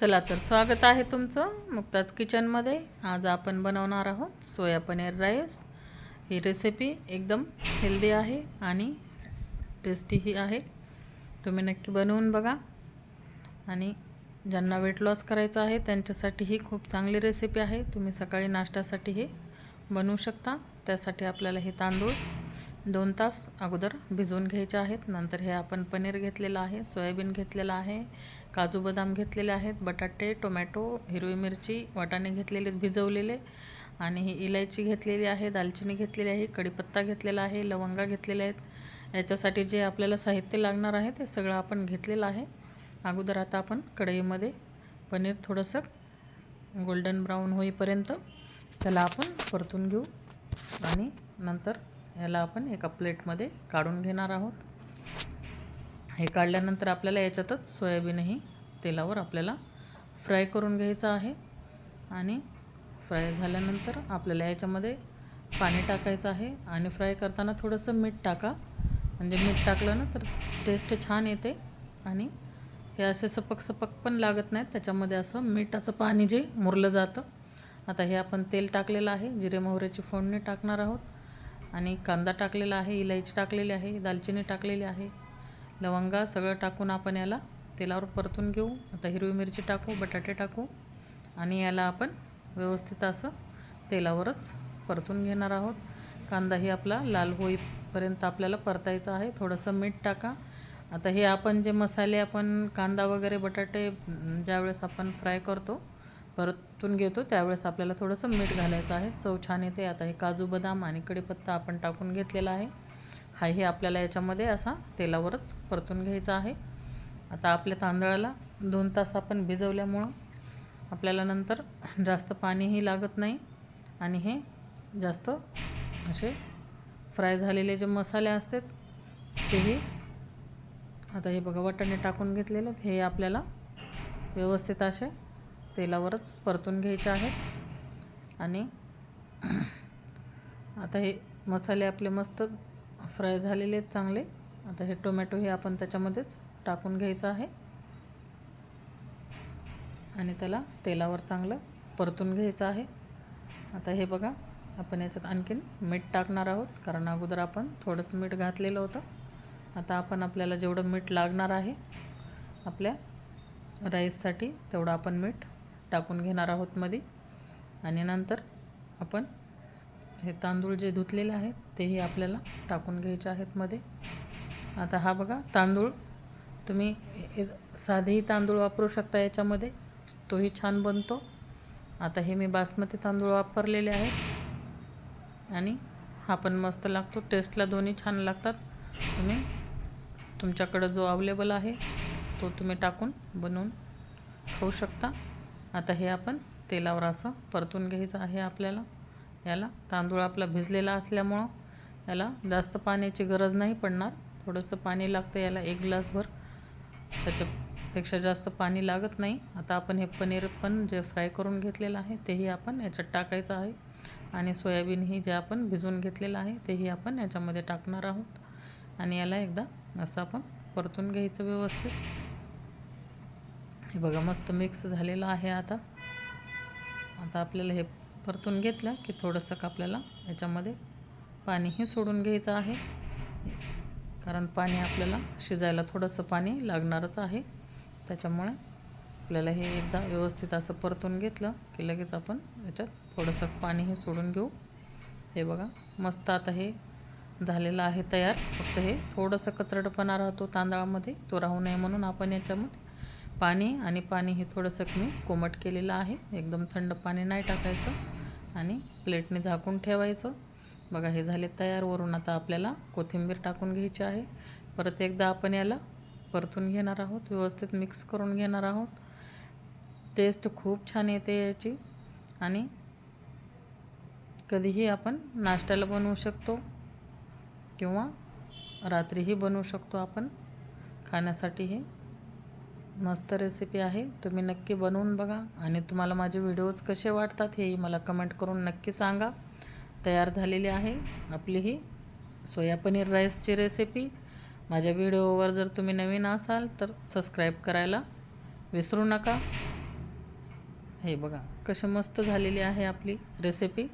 चला तर स्वागत आहे तुमचं मुक्ताज किचनमध्ये। आज आपण बनवणार आहोत सोया पनीर राईस। ही रेसिपी एकदम हेल्दी आहे आणि टेस्टीही आहे। तुम्ही नक्की बनवून बघा आणि ज्यांना वेट लॉस करायचं आहे त्यांच्यासाठी ही खूप चांगली रेसिपी आहे। तुम्ही सकाळी नाश्त्यासाठी हे बनवू शकता। त्यासाठी आपल्याला हे तांदूळ 2 तास अगोदर भिजवून घ्यायचे आहेत। नंतर हे आपण पनीर घेतलेलं आहे, सोयाबीन घेतलेलं आहे, काजू बदाम घेतलेले आहेत, बटाटे, टोमॅटो, हिरवी मिरची, वाटाणे घेतलेले भिजवलेले आणि ही इलायची घेतलेली आहे, दालचिनी घेतलेली आहे, कढीपत्ता घेतलेला आहे, लवंगा घेतलेल्या आहेत। याच्यासाठी जे आपल्याला साहित्य लागणार आहे ते सगळं आपण घेतलेलं आहे। अगोदर आता आपण कढईमध्ये पनीर थोडंसं गोल्डन ब्राऊन होईपर्यंत त्याला आपण परतून घेऊ आणि नंतर याला आपण एका प्लेटमध्ये काढून घेणार आहोत। हे काढल्यानंतर आपल्याला याच्यातच सोयाबीनही तेलावर आपल्याला फ्राय करून घ्यायचं आहे आणि फ्राय झाल्यानंतर आपल्याला याच्यामध्ये पाणी टाकायचं आहे आणि फ्राय करताना थोडंसं मीठ टाका, म्हणजे मीठ टाकलं ना तर टेस्ट छान येते आणि हे असे सपक सपक पण लागत नाहीत, त्याच्यामध्ये असं मिठाचं पाणी जे मुरलं जातं। आता हे आपण तेल टाकलेलं आहे, जिरे मोहरीची फोडणी टाकणार आहोत आणि कांदा टाकलेला आहे, इलायची टाकलेली आहे, दालचिनी टाकलेली आहे, लवंगा सगळं टाकून आपण याला तेलावर परतून घेऊ। आता हिरवी मिरची टाकू, बटाटे टाकू आणि याला आपण व्यवस्थित असं तेलावरच परतून घेणार आहोत। कांदाही आपला लाल होईपर्यंत आपल्याला परतायचा आहे। थोडंसं मीठ टाका। आता हे आपण जे मसाले आपण कांदा वगैरे बटाटे ज्यावेळेस आपण फ्राय करतो परतून घेतो त्यावेळेस आपल्याला थोडंसं मीठ घालायचं आहे, चव छान येते। आता हे काजू बदाम आणि कढीपत्ता आपण टाकून घेतलेला आहे, हाही आपल्याला याच्यामध्ये असा तेलावरच परतून घ्यायचा आहे। आता आपल्या तांदळाला 2 तास आपण भिजवल्यामुळं आपल्याला नंतर जास्त पाणीही लागत नाही आणि हे जास्त असे फ्राय झालेले जे मसाले असतात तेही आता हे बघा वाटाणे टाकून घेतलेले हे आपल्याला व्यवस्थित असे तेलावरच परतून घ्यायचे आहेत आणि आता हे मसाले आपले मस्त फ्राय झालेले आहेत चांगले। आता हे टोमॅटो हे आपण त्याच्यामध्येच टाकून घ्यायचं आहे आणि त्याला तेलावर चांगलं परतून घ्यायचं आहे। आता हे बघा आपण याच्यात आणखीन मीठ टाकणार आहोत, कारण अगोदर आपण थोडंच मीठ घातलेलं होतं। आता आपण आपल्याला जेवढं मीठ लागणार आहे आपल्या राईससाठी तेवढं आपण मीठ टाकून घेणार आहोत मध्ये आणि नंतर आपण हे तांदूळ जे धुतलेले आहेत तेही आपल्याला टाकून घ्यायचे आहेत मध्ये। आता हा बघा तांदूळ तुम्ही साधेही तांदूळ वापरू शकता याच्यामध्ये, तोही छान बनतो। आता हे मी बासमती तांदूळ वापरलेले आहेत आणि हा पण मस्त लागतो, टेस्टला दोन्ही छान लागतात। तुम्ही तुमच्याकडं जो अवेलेबल आहे तो तुम्ही टाकून बनवून खाऊ शकता। आता हे आपण तेलावर असं परतून घ्यायचं आहे आपल्याला। याला तांदूळ आपला भिजलेला असल्यामुळं याला जास्त पाण्याची गरज नाही पडणार, थोडंसं पाणी लागतं याला 1 ग्लासभर, त्याच्यापेक्षा जास्त पाणी लागत नाही। आता आपण हे पनीर पण जे फ्राय करून घेतलेलं आहे तेही आपण याच्यात टाकायचं आहे आणि सोयाबीन ही जे आपण भिजवून घेतलेलं आहे तेही आपण याच्यामध्ये टाकणार आहोत आणि याला एकदा असं आपण परतून घ्यायचं व्यवस्थित। हे बघा मस्त मिक्स झालेलं आहे। आता आपल्याला हे परतून घेतलं की थोडंसं आपल्याला याच्यामध्ये पाणीही सोडून घ्यायचं आहे, कारण पाणी आपल्याला शिजायला थोडंसं पाणी लागणारच आहे। त्याच्यामुळे आपल्याला हे एकदा व्यवस्थित असं परतून घेतलं की लगेच आपण याच्यात थोडंसं पाणीही सोडून घेऊ। हे बघा मस्त आता हे झालेलं आहे तयार। फक्त हे थोडंसं कचरटपणा राहतो तांदळामध्ये, तो राहू नये म्हणून आपण याच्यामध्ये पाणी हे थोडंसं मी कोमट केलेलं आहे, एकदम थंड पाणी नाही टाकायचं आणि प्लेटने झाकून ठेवायचं। बघा हे झाले तयार। वरून आता आपल्याला कोथिंबीर टाकून घ्यायची आहे। परत एकदा आपण याला परतून घेणार आहोत, व्यवस्थित मिक्स करून घेणार आहोत। टेस्ट खूप छान येते याची आणि कधीही आपण नाश्त्याला बनवू शकतो किंवा रात्रीही बनवू शकतो आपण खाण्यासाठी। हे मस्त रेसिपी आहे, तुम्ही नक्की बनवून बघा आणि तुम्हाला माझे व्हिडिओज कसे वाटतात हेही मला कमेंट करून नक्की सांगा। तयार झालेली आहे आपली ही सोया पनीर राईसची रेसिपी। माझ्या व्हिडिओवर जर तुम्ही नवीन असाल तर सबस्क्राईब करायला विसरू नका हे बघा कशी मस्त झालेली आहे आपली रेसिपी.